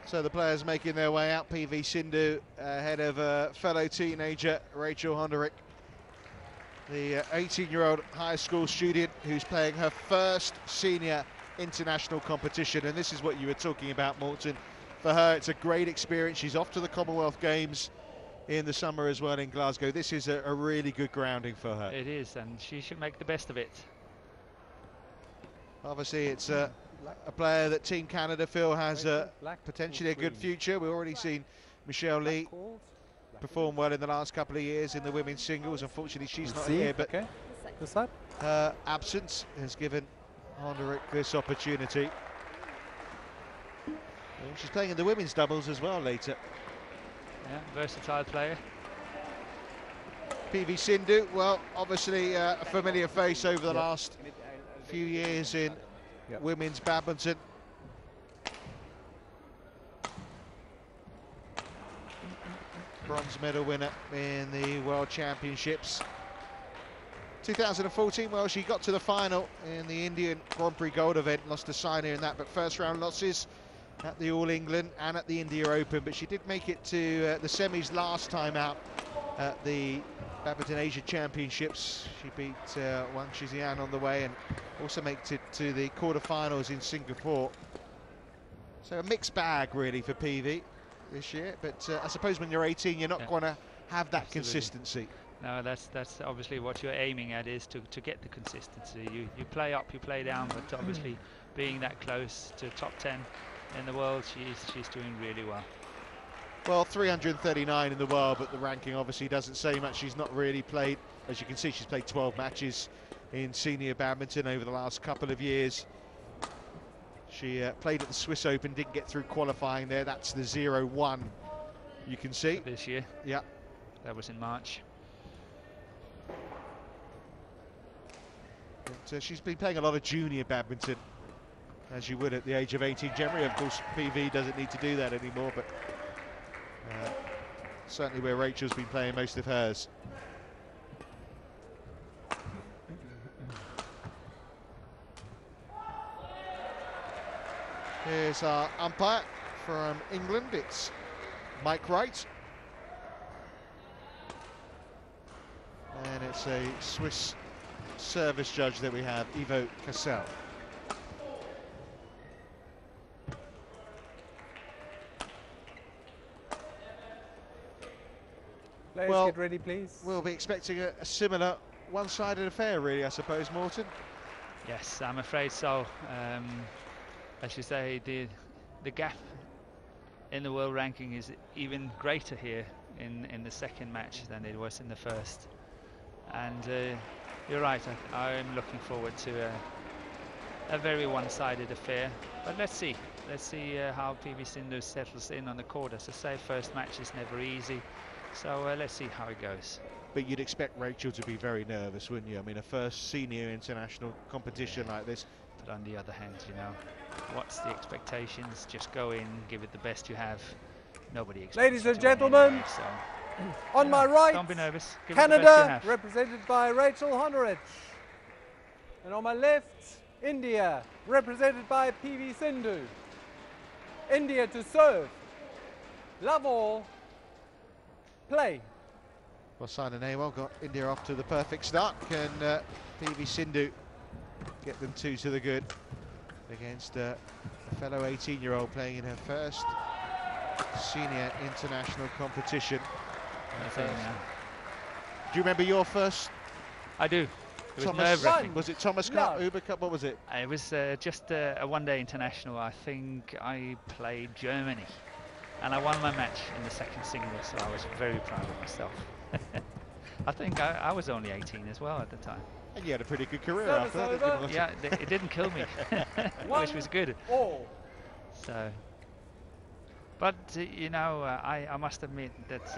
So the players making their way out. PV Sindhu ahead of fellow teenager Rachel Honderich, the 18-year-old high school student who's playing her first senior international competition. And this is what you were talking about, Morton. For her, it's a great experience. She's off to the Commonwealth Games in the summer as well in Glasgow. This is a really good grounding for her. It is, and she should make the best of it. Obviously, it's a player that Team Canada feel has potentially a good future. We've already seen Michelle Lee perform well in the last couple of years in the women's singles. Unfortunately, she's not here, but her absence has given Honderich this opportunity. She's playing in the women's doubles as well later. Yeah, versatile player. PV Sindhu, well, obviously a familiar face over the last few years in women's badminton. Bronze medal winner in the World Championships 2014. Well, she got to the final in the Indian Grand Prix Gold event, lost to Saina in that, but first round losses at the All England and at the India Open. But she did make it to the semis last time out at the Badminton Asia Championships. She beat Wang Shixian on the way and also made it to the quarterfinals in Singapore. So a mixed bag really for PV this year, but I suppose when you're 18 you're not going to have that consistency. No, that's obviously what you're aiming at, is to get the consistency. You play up, you play down, but obviously being that close to top 10 in the world, she's doing really well. Well, 339 in the world, but the ranking obviously doesn't say much. She's not really played, as you can see, she's played 12 matches in senior badminton over the last couple of years. She played at the Swiss Open, didn't get through qualifying there. That's the 0-1 you can see. For this year? Yeah. That was in March. But, she's been playing a lot of junior badminton, as you would at the age of 18 generally. Of course, PV doesn't need to do that anymore, but certainly where Rachel's been playing most of hers. Here's our umpire from England. It's Mike Wright. And it's a Swiss service judge that we have, Ivo Cassel. Players, well, get ready, please. We'll be expecting a similar one-sided affair, really, I suppose, Morton. Yes, I'm afraid so. As you say, the gap in the world ranking is even greater here in the second match than it was in the first. And you're right, I'm looking forward to a very one-sided affair. But let's see how PV Sindhu settles in on the court. As I say, first match is never easy. So let's see how it goes. But you'd expect Rachel to be very nervous, wouldn't you? I mean, a first senior international competition like this. But on the other hand, you know, what's the expectations? Just go in, give it the best you have. Nobody expects. Ladies and gentlemen, anyway, so, on my right, don't be nervous. Give Canada, represented by Rachel Honderich. And on my left, India, represented by PV Sindhu. India to serve. Love all. Play. Well, Saina Nehwal got India off to the perfect start. Can PV Sindhu get them two to the good against a fellow 18-year-old playing in her first senior international competition? Do you remember your first? I do. It was nerve-wracking. Was it Thomas Cup, No. Uber Cup? What was it? It was just a one-day international. I think I played Germany, and I won my match in the second single, so I was very proud of myself. I think I was only 18 as well at the time. And you had a pretty good career Service after that. over. Yeah, it didn't kill me, which was good. All. So, but you know, I must admit that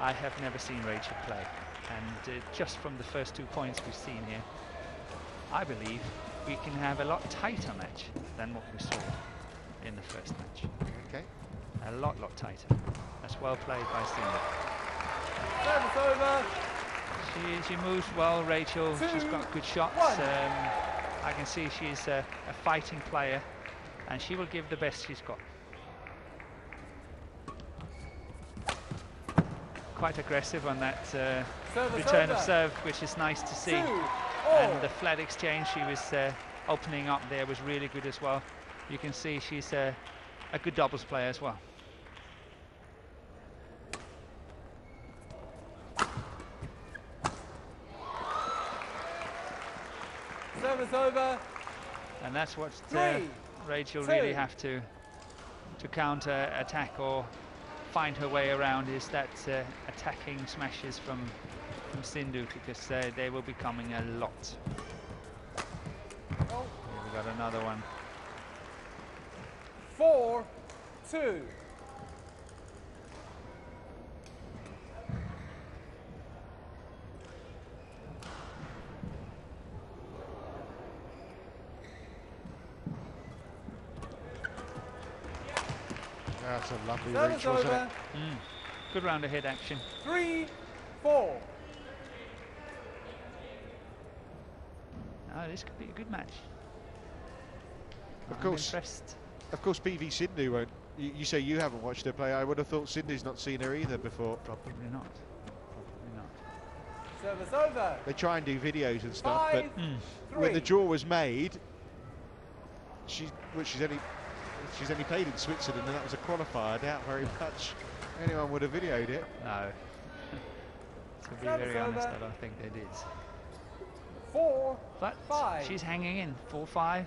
I have never seen Rachel play, and just from the first 2 points we've seen here, I believe we can have a lot tighter match than what we saw in the first match. Okay. A lot tighter. That's well played by Sindhu. Service over. She moves well, Rachel. She's got good shots. I can see she's a fighting player, and she will give the best she's got. quite aggressive on that Service return of over. serve, which is nice to see. 2-all. And the flat exchange she was opening up there was really good as well. You can see she's a good doubles player as well. Service over. And that's what 3, Rachel 2. really have to counter attack or find her way around, is that attacking smashes from Sindhu, because they will be coming a lot. Oh. Here we got another one. 4-2. That's a lovely Service reach, wasn't over. it? Good round ahead action. 3-4. Oh, this could be a good match. Of I'm course. impressed. Of course, PV Sindhu won't. You say you haven't watched her play. I would have thought Sindhu's not seen her either before. Probably not. Probably not. Service over. They try and do videos and stuff, 5-3. but when the draw was made, she's only played in Switzerland, and that was a qualifier. I doubt very much anyone would have videoed it. No. To be Service very honest, over. I don't think they did. 4-5. But she's hanging in. 4-5.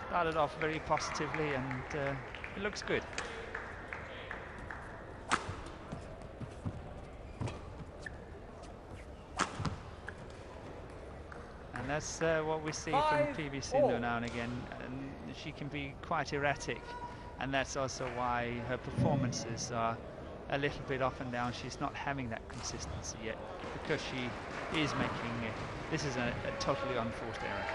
Started off very positively, and it looks good. And that's what we see from 5-4. PV Sindhu now and again. And she can be quite erratic, and that's also why her performances are a little bit up and down. She's not having that consistency yet, because she is making this is a totally unforced error.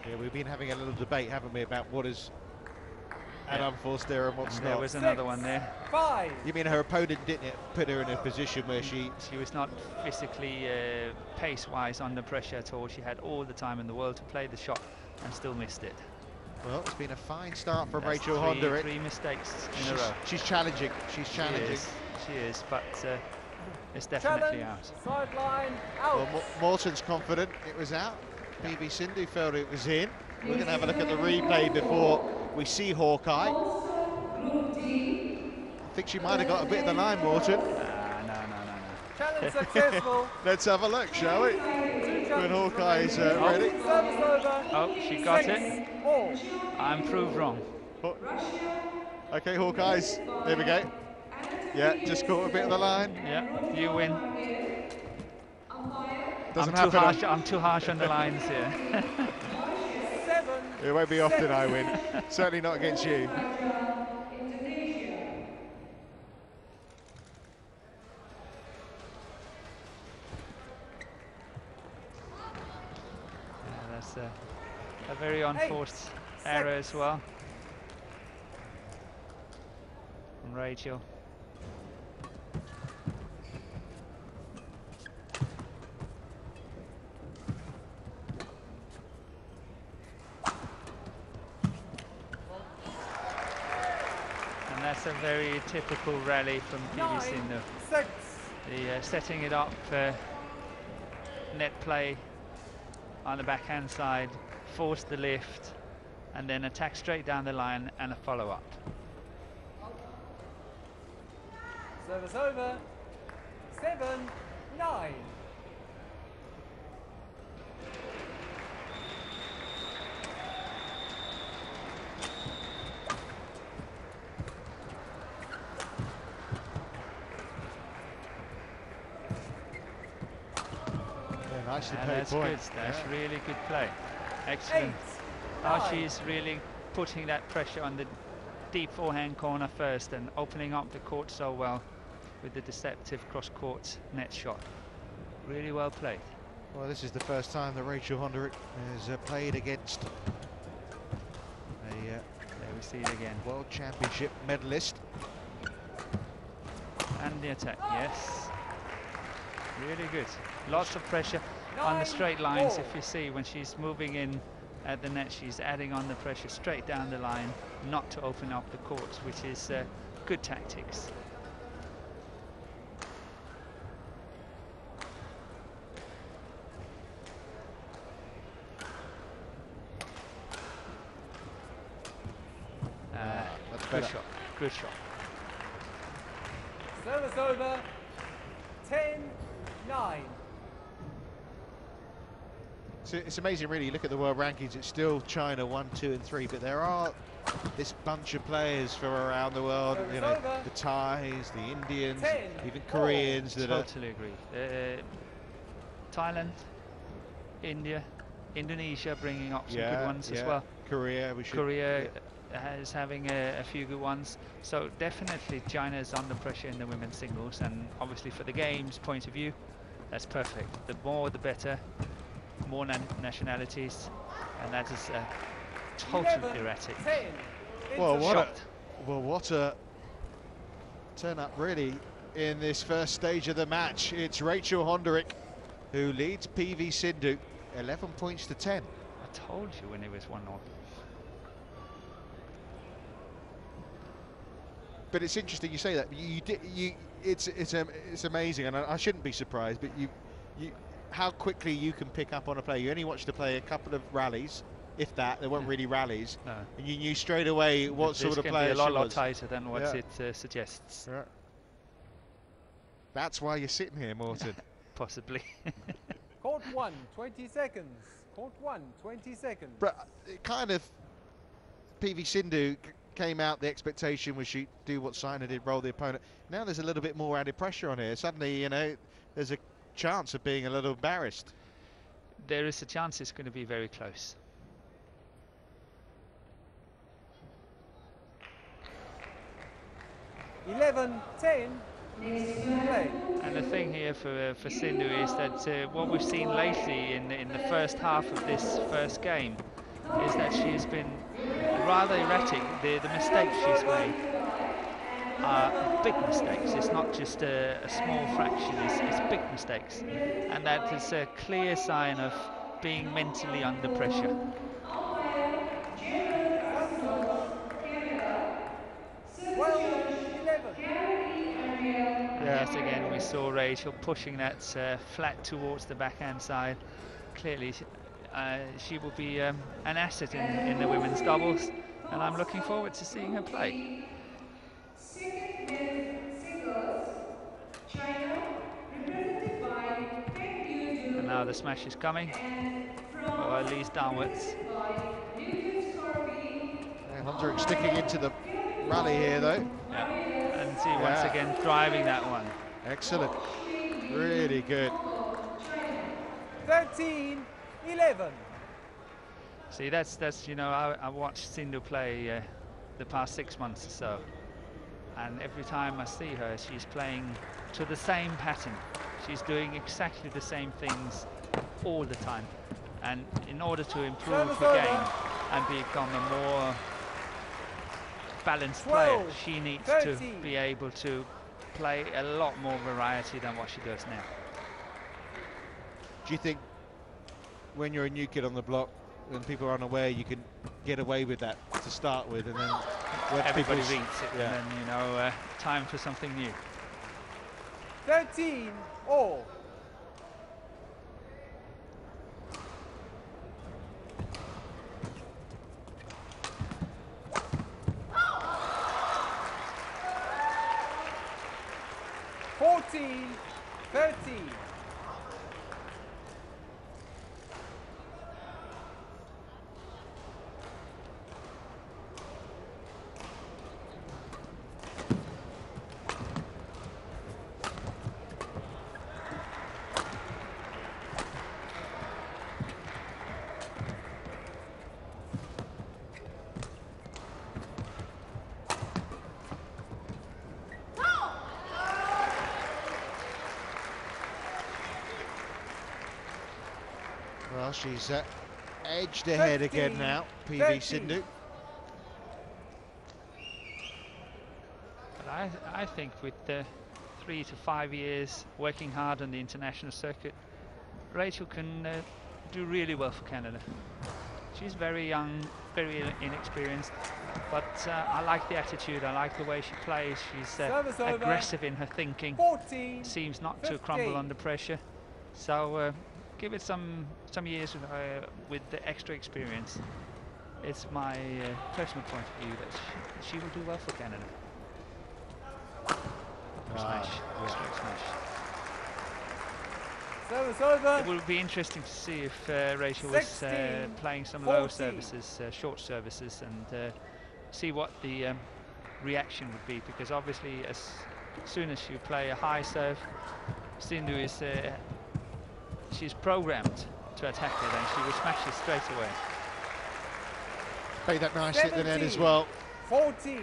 Yeah, we've been having a little debate, haven't we, about what is an Yeah. unforced error and what's And there not. was another one there. 5. You mean her opponent didn't put her in a position where she... She was not physically, pace-wise, under pressure at all. She had all the time in the world to play the shot and still missed it. Well, it's been a fine start from That's Rachel Honda. three mistakes in a row. She's challenging. She's challenging. She is, but it's definitely Challenge. out. Sideline. Out. Well, Morton's confident it was out. PV Sindhu felt it was in. We're going to have a look at the replay before we see Hawkeye. I think she might have got a bit of the line, Morton. No. Challenge successful. Let's have a look, shall we? When Hawkeye's ready. Service over. Oh, she got it. 6-all. I'm proved wrong. Okay, Hawkeye's. There we go. Yeah, just caught a bit of the line. Yeah, you win. Doesn't happen. I'm too harsh on the lines here. 7. It won't be often I win. Certainly not against you. That's a very unforced error as well from Rachel. And that's a very typical rally from PV Sindhu. 9-6. The setting it up, net play on the backhand side, force the lift, and then attack straight down the line and a follow-up. Service over. 7-9. Yeah, nicely And played that's point. good. That's Yeah. really good play. Excellent. Now 8-9. she's really putting that pressure on the deep forehand corner first and opening up the court so well with the deceptive cross-court net shot. Really well played. Well, this is the first time that Rachel Honda has played against a There we see it again. World Championship medalist. And the attack, yes. Really good. Lots of pressure on the straight lines. 9-4. If you see when she's moving in at the net. She's adding on the pressure straight down the line, not to open up the courts, which is good tactics. Good shot, good shot. Service over. 10-9. So it's amazing, really. You look at the world rankings, it's still China 1, 2 and 3, but there are this bunch of players from around the world, you know, the Thais, the Indians, even Koreans. That totally agree. Thailand, India, Indonesia bringing up some good ones as well. Korea, Korea is having a few good ones. So definitely China is under pressure in the women's singles, and obviously for the game's point of view, that's perfect. The more the better, more nationalities, and that is totally erratic. Well, what a turn up really in this first stage of the match. It's Rachel Honderich who leads PV Sindhu 11 points to 10. I told you when it was 1-0. But it's interesting you say that. It's amazing, and I shouldn't be surprised. But how quickly you can pick up on a player. You only watched the play a couple of rallies, if that. They weren't really rallies, no. And you knew straight away what sort of player she was. This can be a lot tighter than what it suggests. Yeah. That's why you're sitting here, Morten. Possibly. Court 1, 20 seconds. Court 1, 20 seconds. But it kind of, PV Sindhu came out, the expectation was she'd do what Saina did, roll the opponent. Now there's a little bit more added pressure on here. Suddenly, you know, there's a chance of being a little embarrassed. There is a chance it's going to be very close. $11-10. Play. And the thing here for Sindhu is that what we've seen lately in the first half of this first game is that she's been rather erratic. The mistakes she's made are big mistakes. It's not just a small fraction, it's big mistakes. And that is a clear sign of being mentally under pressure. And yet again we saw Rachel pushing that flat towards the backhand side. Clearly she will be an asset in the women's doubles, and I'm looking forward to seeing her play. And now the smash is coming, or at least downwards. Honderich sticking into the rally here, though. Yeah, and see once again driving that one. Excellent, really good. 13-11. See, that's you know, I watched Sindhu play the past 6 months or so, and every time I see her, she's playing to the same pattern. She's doing exactly the same things all the time, and in order to improve the game and become a more balanced player, she needs to be able to play a lot more variety than what she does now. Do you think when you're a new kid on the block, when people are unaware, you can get away with that to start with, and then everybody reads it, and then, you know, time for something new. 13-all. $14-13. Well, she's edged ahead again now, PV Sindhu. But I think with 3 to 5 years working hard on the international circuit, Rachel can do really well for Canada. She's very young, very inexperienced, but I like the attitude. I like the way she plays. She's aggressive in her thinking. 14, Seems not 15. to crumble under pressure. So give it some years with the extra experience. It's my personal point of view that she will do well for Canada. Smash, straight smash. Service over. It will be interesting to see if Rachel was playing some 14. low services, short services, and see what the reaction would be, because obviously as soon as you play a high serve, Sindhu is she's programmed to attack it, and she will smash it straight away. Played that nicely at the net as well. 14.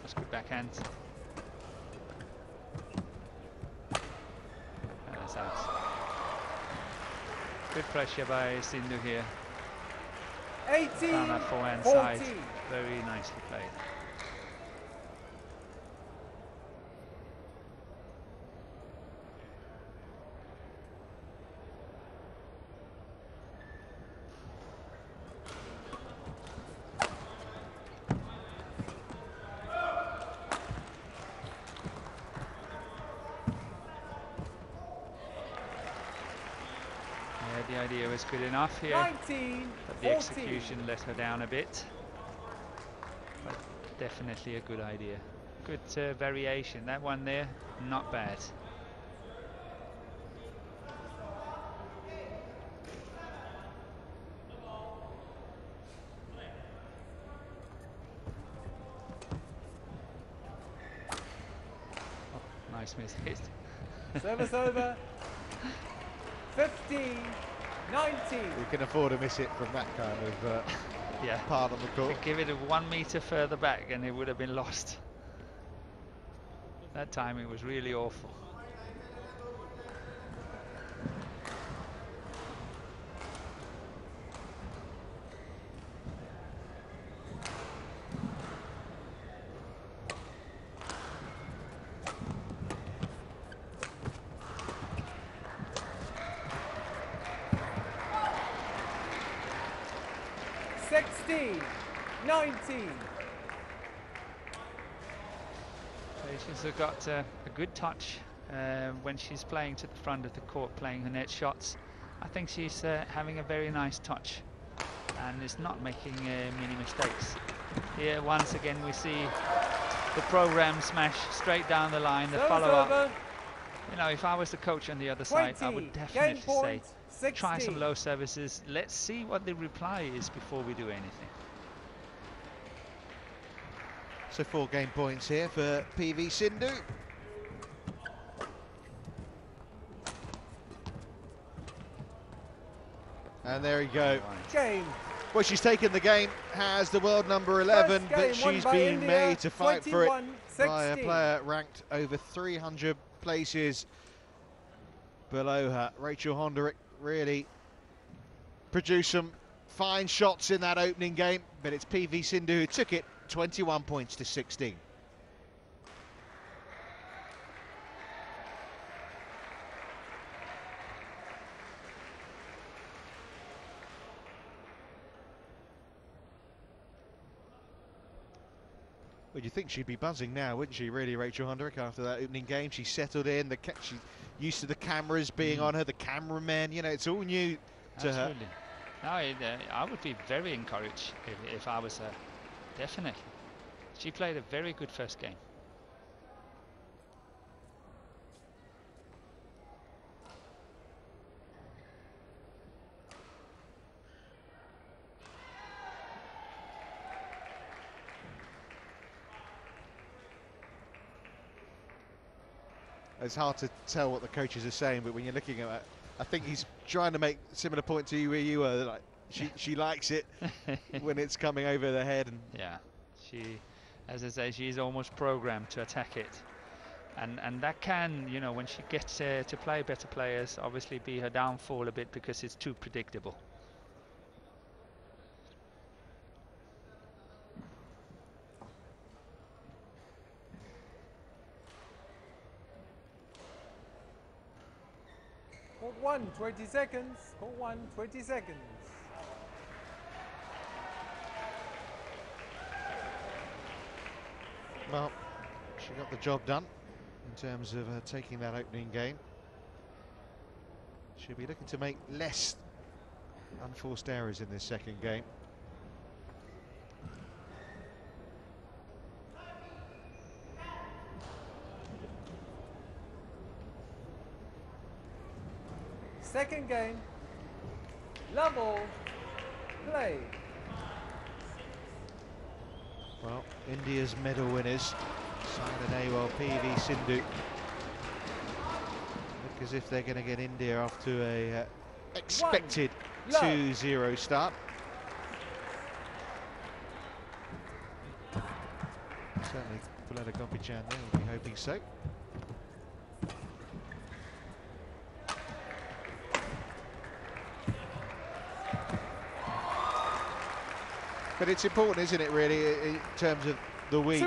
That's good backhand. That's out. Good pressure by Sindhu here. 18. Down that forehand 14. side. Very nicely played. The idea was good enough here, 19, but the 14. execution let her down a bit. But definitely a good idea. Good variation. That one there, not bad. Oh, nice miss hit. Service over. 15, 19. You can afford to miss it from that kind of Yeah. part of the court. Give it 1 meter further back and it would have been lost. That timing was really awful. 16, 19. She's got a good touch when she's playing to the front of the court, playing her net shots. I think she's having a very nice touch and is not making many mistakes. Here once again we see the program smash straight down the line, the follow-up. You know, if I was the coach on the other side, I would definitely say, 16. try some low services. Let's see what the reply is before we do anything. So 4 game points here for PV Sindhu. And there you go. Game. Well, she's taken the game, has the world number 11, First but game won she's by been India, made to fight for it 21-16. by a player ranked over 300 places below her. Rachel Honderick really produced some fine shots in that opening game, but it's PV Sindhu who took it 21 points to 16. Well, you'd think she'd be buzzing now, wouldn't she, really, Rachel Honderick, after that opening game? She settled in, she's used to the cameras being on her, the cameramen, you know, it's all new to her. No, I would be very encouraged if I was her, definitely. She played a very good first game. It's hard to tell what the coaches are saying, but when you're looking at it, I think he's trying to make a similar point to you where you were. Like she likes it when it's coming over the head. And yeah, she, as I say, she's almost programmed to attack it. And that can, you know, when she gets to play better players, obviously be her downfall a bit because it's too predictable. Court 1, 20 seconds. Court 1, 20 seconds. Well, she got the job done in terms of taking that opening game. She'll be looking to make less unforced errors in this second game. Second game. Level. Play. Well, India's medal winners, Saina Nehwal, PV Sindhu, look as if they're going to get India off to a expected 2-0 start. Certainly Puleda Gopichand there will be hoping so. But it's important, isn't it, really, in terms of the week?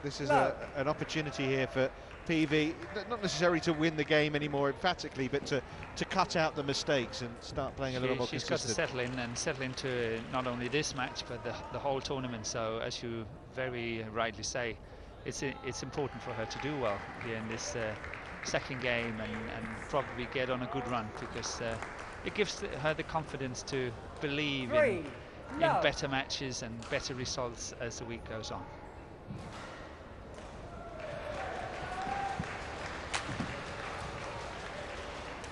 This is an opportunity here for PV, not necessarily to win the game anymore emphatically, but to cut out the mistakes and start playing a little more consistent. She's got to settle in and settle into not only this match, but the whole tournament. So, as you very rightly say, it's important for her to do well here in this second game and probably get on a good run, because it gives her the confidence to believe in better matches and better results as the week goes on.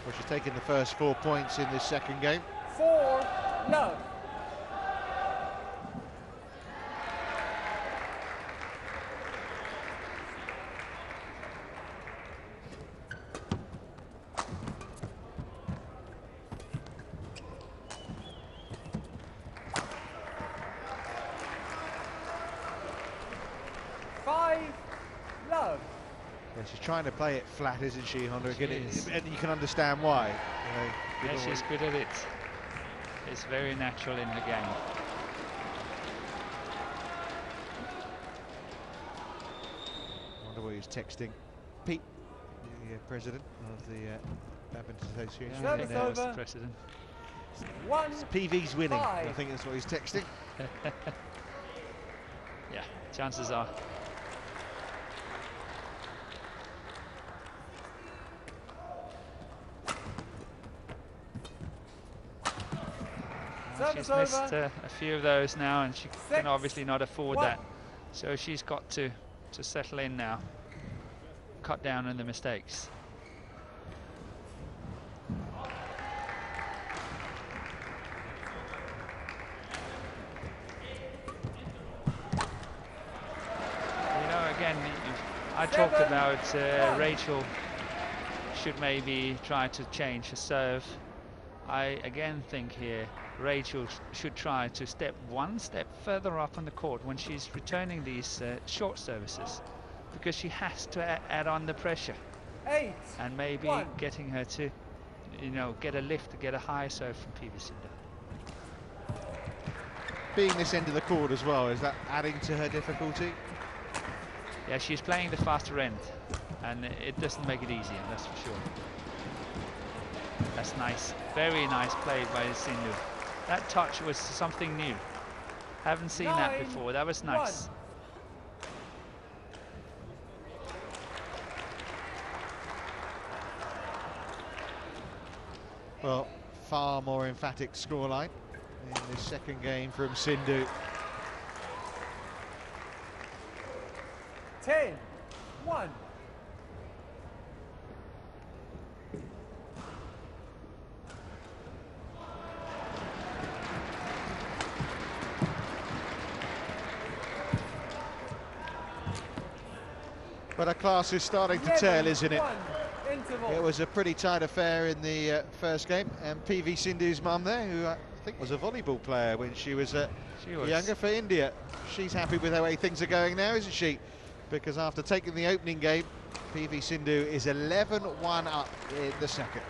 Well, she's taken the first 4 points in this second game. 4-love. She's trying to play it flat, isn't she, Honda? And you can understand why. You know, yeah, she's good at it. It's very natural in her game. I wonder what he's texting Pete, the president of the Badminton Association. Yeah, I think that was the president. PV's winning. I think that's what he's texting. Yeah, chances are. She's missed a few of those now, and she can obviously not afford that. So she's got to settle in now, cut down on the mistakes. You know, again, I talked about Rachel should maybe try to change her serve. I again think here Rachel should try to step one step further up on the court when she's returning these short services, because she has to add on the pressure. 8, and maybe 1. Getting her to, you know, get a lift, to get a higher serve from PV Sindhu. Being this end of the court as well, is that adding to her difficulty? Yeah, she's playing the faster end, and it doesn't make it easier, that's for sure. That's nice, very nice play by Sindhu. That touch was something new. Haven't seen that before. That was nice. 1. Well, far more emphatic scoreline in this second game from Sindhu. 10-1. But our class is starting to tell, isn't it? Interval. It was a pretty tight affair in the first game, and PV Sindhu's mum there, who I think was a volleyball player when she was younger for India. She's happy with the way things are going now, isn't she? Because after taking the opening game PV Sindhu is 11-1 up in the second.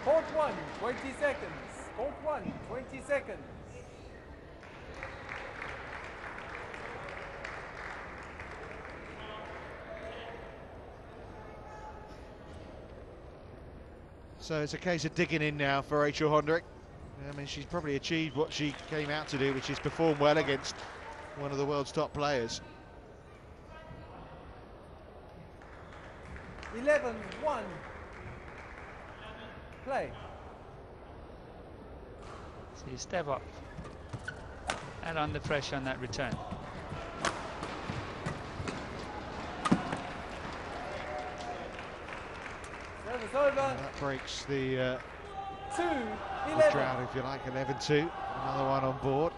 Court 1, 20 seconds. Court 1, 20 seconds. So it's a case of digging in now for Rachel Hondrick. I mean, she's probably achieved what she came out to do, which is perform well against one of the world's top players. 11-1. Play. So you step up and under pressure on that return. Service over. That breaks the 2-11. drought, if you like. 11-2. Another one on board.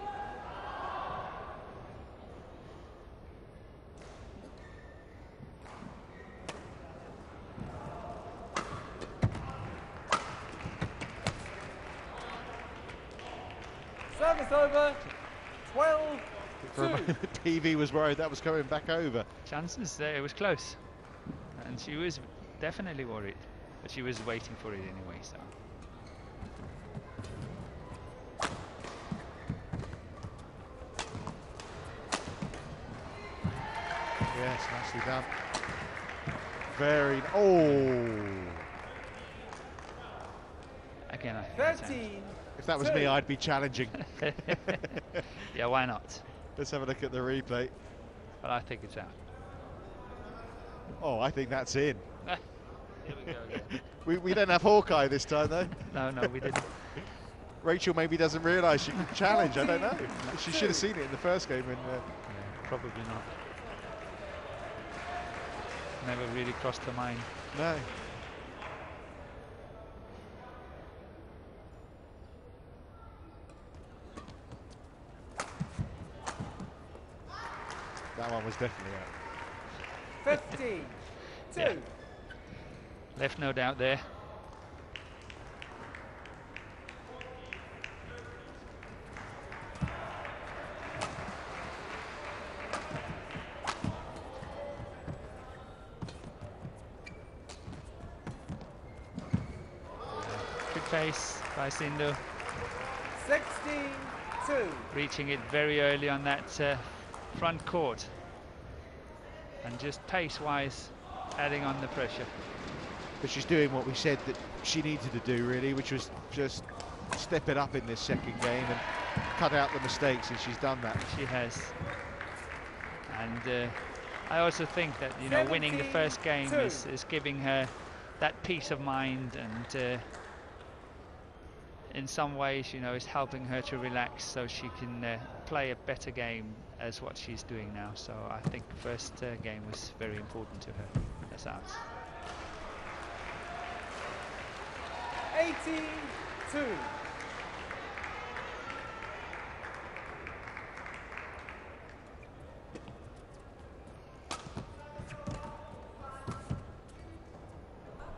Service over. 12-2. PV was worried that was coming back over. Chances, it was close. And she was definitely worried. But she was waiting for it anyway, so. Yes, nicely done. Very. Oh! Again, I think it's out. 13. If that was me, I'd be challenging. Yeah, why not? Let's have a look at the replay. But I think it's out. Oh, I think that's in. Here we go again. We don't have Hawkeye this time, though. No, we didn't. Rachel maybe doesn't realise she can challenge. I don't know. She should have seen it in the first game. And Yeah, probably not. Never really crossed her mind. no. That one was definitely out. 15-2. Yeah. Left no doubt there. Good pace by Sindhu. 16-2. Reaching it very early on that front court. And just pace-wise, adding on the pressure. But she's doing what we said that she needed to do, really, which was just step it up in this second game and cut out the mistakes, and she's done that. She has. And I also think that, you know, winning the first game is giving her that peace of mind, and in some ways, you know, is helping her to relax so she can play a better game as what she's doing now. So I think the first game was very important to her. That's out. 18-2.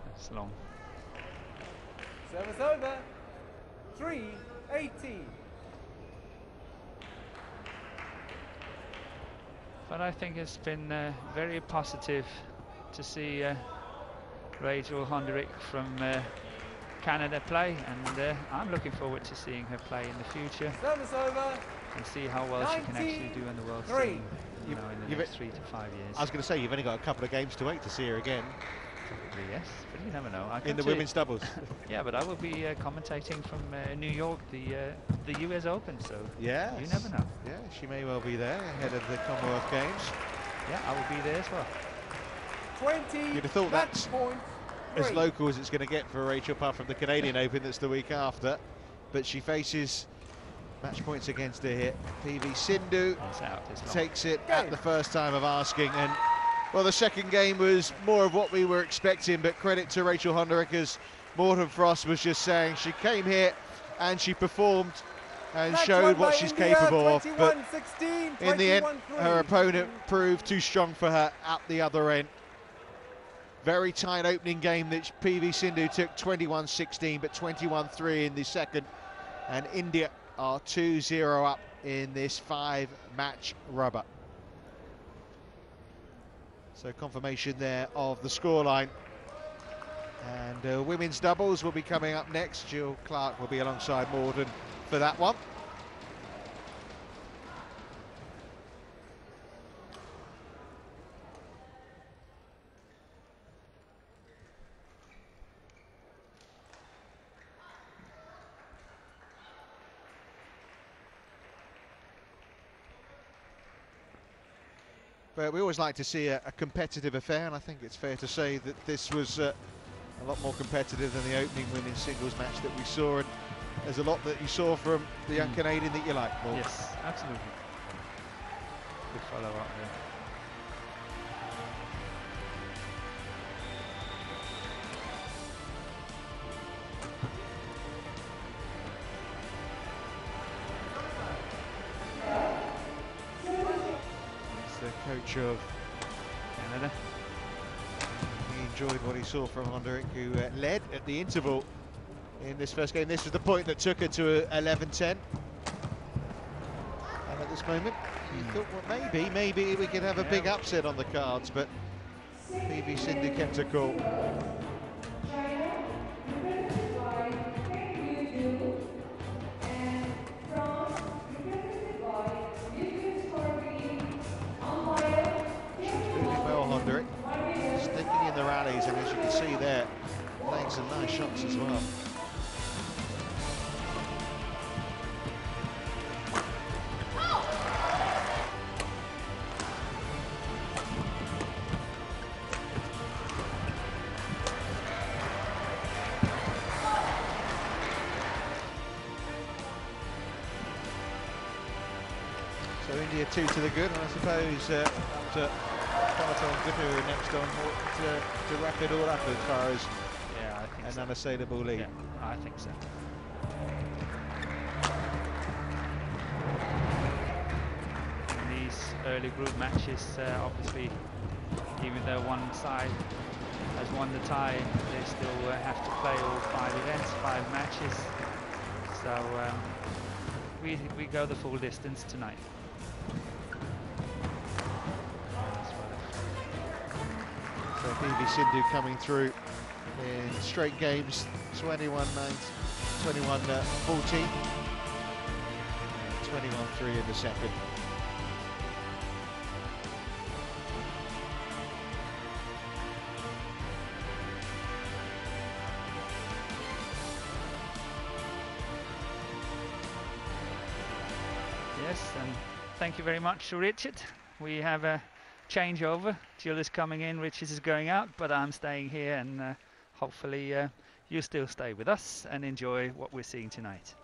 That's long. Service over. 3-18. But I think it's been very positive to see Rachel Hondrick from Canada play, and I'm looking forward to seeing her play in the future Service over. and see how well she can actually do in the world scene, you know, in the next 3 to 5 years. I was going to say, you've only got a couple of games to wait to see her again. Probably yes, but you never know. In the women's doubles. Yeah, but I will be commentating from New York, the US Open, so Yeah. you never know. Yeah, she may well be there ahead of the Commonwealth Games. Yeah, I will be there as well. 20. You'd have thought match that's point as 3. local as it's going to get for Rachel, apart from the Canadian Open that's the week after. But she faces match points against her here. PV Sindhu It's out. It's long. takes it at the first time of asking, and well, the second game was more of what we were expecting, but credit to Rachel Hondrick, as Morten Frost was just saying. She came here and she performed and Match showed won what by she's India, capable of. But 21-16, in the end, 21-3. her opponent proved too strong for her at the other end. Very tight opening game that PV Sindhu took 21-16, but 21-3 in the second. And India are 2-0 up in this 5-match rubber. So confirmation there of the scoreline. And women's doubles will be coming up next. Jill Clark will be alongside Morden for that one. But we always like to see a competitive affair, and I think it's fair to say that this was a lot more competitive than the opening women's singles match that we saw, and there's a lot that you saw from the young Canadian that you like, Paul. Yes, absolutely. Good follow up there. The coach of Canada. He enjoyed what he saw from Honderich, who led at the interval in this first game. This was the point that took her to 11-10. And at this moment, he thought, well, maybe we could have a big upset on the cards, but PV Sindhu kept her cool. Sticking in the rallies, and as you can see there, playing some nice shots as well. So India 2 to the good, and I suppose up to Badminton next on to wrap it all up as far as an unassailable lead. Yeah, I think so. In these early group matches, obviously, even though one side has won the tie, they still have to play all 5 events, 5 matches. So we go the full distance tonight. So PV Sindhu coming through in straight games, 21-9, 21-14, 21-3 in the second. Yes, and thank you very much to Richard. We have a changeover. Jill is coming in, Richard is going out, but I'm staying here, and hopefully you still stay with us and enjoy what we're seeing tonight.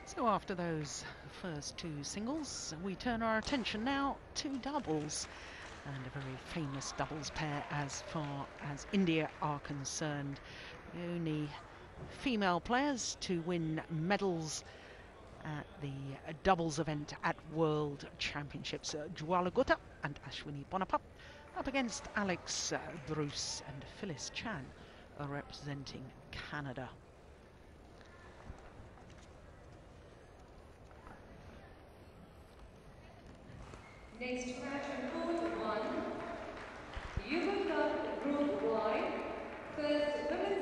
So after those first 2 singles, we turn our attention now to doubles, and a very famous doubles pair as far as India are concerned. The only female players to win medals at the doubles event at World Championships. Jwala Gutta and Ashwini Bonaparte up against Alex Bruce and Phyllis Chan representing Canada. Next match on court 1, Human Cup Group Y, first women's